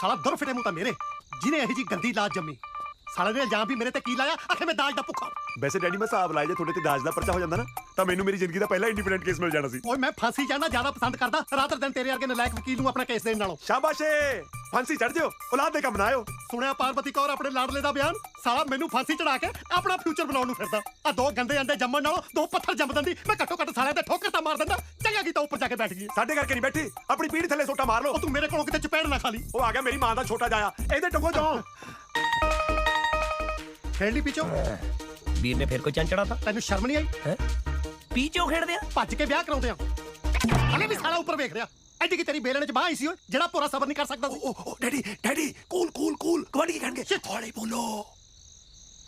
ਸਾਲਾ ਦੁਰ ਫਿਟੇ ਮੂੰਹ ਤਾਂ ਮੇਰੇ ਜਿਹਨੇ ਇਹੋ ਜੀ ਗੰਦੀ ਲਾਜ ਜੰਮੀ। ਸਾਲੇ ਨੇ ਇਲਜ਼ਾਮ ਵੀ ਮੇਰੇ ਤੇ ਕੀ ਲਾਇਆ, ਆਖੇ ਮੈਂ ਦਾਜ ਦਾ ਭੁੱਖਾ। ਵੈਸੇ ਡੈਡੀ ਮੈਂ ਹਿਸਾਬ ਲਾਇਆ ਜੇ ਤੁਹਾਡੇ ਤੇ ਦਾਜ ਦਾ ਪਰਚਾ ਹੋ ਜਾਂਦਾ ਨਾ ਤਾਂ ਮੈਨੂੰ ਮੇਰੀ ਜ਼ਿੰਦਗੀ ਦਾ ਪਹਿਲਾ ਇੰਡੀਪੈਂਡੈਂਟ ਕੇਸ ਮਿਲ ਜਾਣਾ ਸੀ। ਓਏ ਮੈਂ ਫਾਂਸੀ ਜਾਣਾ ਜ਼ਿਆਦਾ ਪਸੰਦ ਕਰਦਾ ਰਾਤ ਦਿਨ ਤੇਰੇ ਵਰਗੇ ਨਲਾਇਕ ਵਕੀਲ ਨੂੰ ਆਪਣਾ ਕੇਸ ਦੇਣ ਨਾਲੋਂ। ਸ਼ਾਬਾਸ਼ ਏ, ਫਾਂਸੀ ਚੜ ਜਿਓ, ਔਲਾਦ ਦੇ ਕੰਮ ਨਾ ਆਇਓ। ਸੁਣਿਆ ਪਾਰਵਤੀ ਕੌਰ ਆਪਣੇ ਲਾਡਲੇ ਦਾ ਬਿਆਨ। ਸਾਲਾ ਮੈਨੂੰ ਫਾਂਸੀ ਚੜਾ ਕੇ ਆਪਣਾ ਫਿਊਚਰ ਬਣਾਉਣ ਨੂੰ ਫਿਰਦਾ। ਆ ਦੋ ਗੰਦੇ ਅੰਡੇ ਜੰਮਣ ਨਾਲੋਂ ਦੋ ਪੱਥਰ ਜੰਮ ਦਿੰਦੀ। ਮੈਂ ਘੱਟੋ ਘੱਟ ਸਾਲਿਆਂ ਦੇ ਠੋਕਰ ਤਾਂ ਮਾਰ ਦਿੰਦਾ। ਚੰਗਾ ਕੀਤਾ ਉੱਪਰ ਜਾ ਕੇ ਬੈਠ ਗਈ। ਸਾਡੇ ਕਰਕੇ ਨਹੀਂ ਬੈਠੀ, ਆਪਣੀ ਪੀੜੀ ਥੱਲੇ ਸੋਟਾ ਮਾਰ ਲਓ। ਉਹ ਤੂੰ ਮੇਰੇ ਕੋਲੋਂ ਕਿਤੇ ਚਪੇੜ ਨਾ ਖਾ ਲਈ। ਉਹ ਆ ਗਿਆ ਮੇਰੀ ਮਾਂ ਦਾ ਛੋਟਾ ਜਾਇਆ, ਇਹਦੇ ਟੰਗੋ ਜਾਓ। ਖੇਡ ਲਈ ਪਿੱਛੋਂ। ਵੀਰ ਨੇ ਫਿਰ ਕੋਈ ਚੰਨ ਚੜਾਤਾ। ਤੈਨੂੰ ਸ਼ਰਮ ਨਹੀਂ ਆਈ? ਹੈ ਪੀਚੋ ਖੇਡਦੇ ਆ, ਭੱਜ ਕੇ ਵਿਆਹ ਕਰਾਉਂਦੇ ਆ। ਹਲੇ ਵੀ ਸਾਲਾ ਉੱਪਰ ਵੇਖ ਰਿਹਾ। ਐਡੀ ਕੀ ਤੇਰੀ ਬੇਲਣੇ ਚ ਬਾਹ ਆਈ ਸੀ ਓਏ, ਜਿਹੜਾ ਪੂਰਾ ਸਬਰ ਨਹੀਂ ਕਰ ਸਕਦਾ ਸੀ। Daddy cool cool cool, kabaddi ਕੀ ਕਹਿਣਗੇ? ਹੌਲੀ ਬੋਲੋ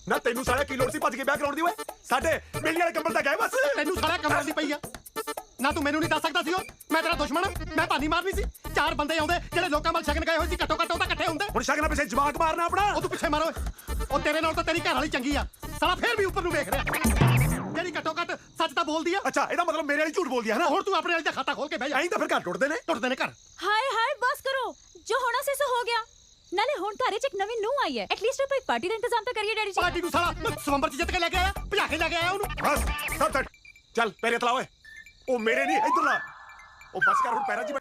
ਨਾ। ਤੈਨੂੰ ਸਾਲਾ ਕੀ ਲੋੜ ਸੀ ਭੱਜ ਕੇ ਵਿਆਹ ਕਰਾਉਣ ਦੀ? ਓਏ ਸਾਡੇ ਮਿਲਣ ਵਾਲੇ ਕੰਬਲ ਤਾਂ ਗਏ ਬਸ। ਤੈਨੂੰ ਸਾਲਾ ਕਮਰਾਂ ਦੀ ਪਈ ਆ ਨਾ। ਤੂੰ ਮੈਨੂੰ ਨਹੀਂ ਦੱਸ ਸਕਦਾ ਸੀ ਓ ਮੈਂ ਤੇਰਾ ਦੁਸ਼ਮਣ ਆ? ਮੈਂ ਭਾਨੀ ਮਾਰਨੀ ਸੀ। ਚਾਰ ਬੰਦੇ ਆਉਂਦੇ ਜਿਹੜੇ ਲੋਕਾਂ ਵੱਲ ਸ਼ਗਨ ਗਏ ਹੋਏ ਸੀ, ਘੱਟੋ ਘੱਟ ਉਹ ਤਾਂ ਇਕੱਠੇ ਹੁੰਦੇ। ਹੁਣ ਸ਼ਗਨਾਂ ਪਿੱਛੇ ਜਵਾਕ ਮਾਰਨਾ ਆਪਣਾ। ਉਹ ਤੂੰ ਪਿੱਛੇ ਮਾਰੋ। ਉਹ ਤੇਰੇ ਨਾਲ ਤਾਂ ਤੇਰੀ ਘਰ ਵਾਲੀ ਚੰਗੀ ਆ। ਸਾਲਾ ਫੇਰ ਵੀ ਉੱਪਰ ਨੂੰ ਵੇਖ ਰਿਹਾ। ਜਿਹੜੀ ਘੱਟੋ ਘੱਟ ਸੱਚ ਤਾਂ ਬੋਲਦੀ ਆ। ਅੱਛਾ ਇਹਦਾ ਮਤਲਬ ਮੇਰੇ ਵਾਲੀ ਝੂਠ ਬੋਲਦੀ ਹੈ ਨਾ। ਹੁਣ ਤੂੰ ਆਪਣੇ ਵਾਲੀ ਦਾ ਖਾਤਾ ਖੋਲ ਕੇ ਬਹਿ ਜਾ। ਐਂ ਤਾਂ ਫਿਰ ਘਰ ਟੁੱਟਦੇ ਨੇ। ਟੁੱਟਦੇ ਨੇ ਘਰ। ਹਾਏ ਹਾਏ ਬਸ ਕਰੋ, ਜੋ ਹੋਣਾ ਸੀ ਸੋ ਹੋ ਗਿਆ। ਨਾਲੇ ਹੁਣ ਘਰੇ ਚ ਇੱਕ ਨਵੀਂ ਨੂੰਹ ਆਈ ਹੈ, ਐਟਲੀਸਟ ਆਪਾਂ ਇੱਕ ਪਾਰਟੀ ਦਾ ਇੰਤਜ਼ਾਮ ਤਾਂ ਕਰੀਏ ਡੈਡੀ ਜੀ। ਪਾਰਟੀ ਨੂੰ ਸਾਲਾ ਸਵੰਬਰ ਚ ਜਿੱਤ ਕੇ ਲੈ ਕੇ ਆਇਆ, ਭਜਾ ਕੇ ਲੈ ਕੇ ਆਇਆ ਉਹਨੂੰ। ਬਸ ਸਭ ਛੱਡ, ਚੱਲ ਪੈਰੇ ਤਲਾ ਓਏ। ਉਹ ਮੇਰੇ ਨਹੀਂ ਇੱਧਰ ਲਾ। ਉਹ ਬਸ ਕਰ ਹੁਣ ਪੈਰਾਂ 'ਚ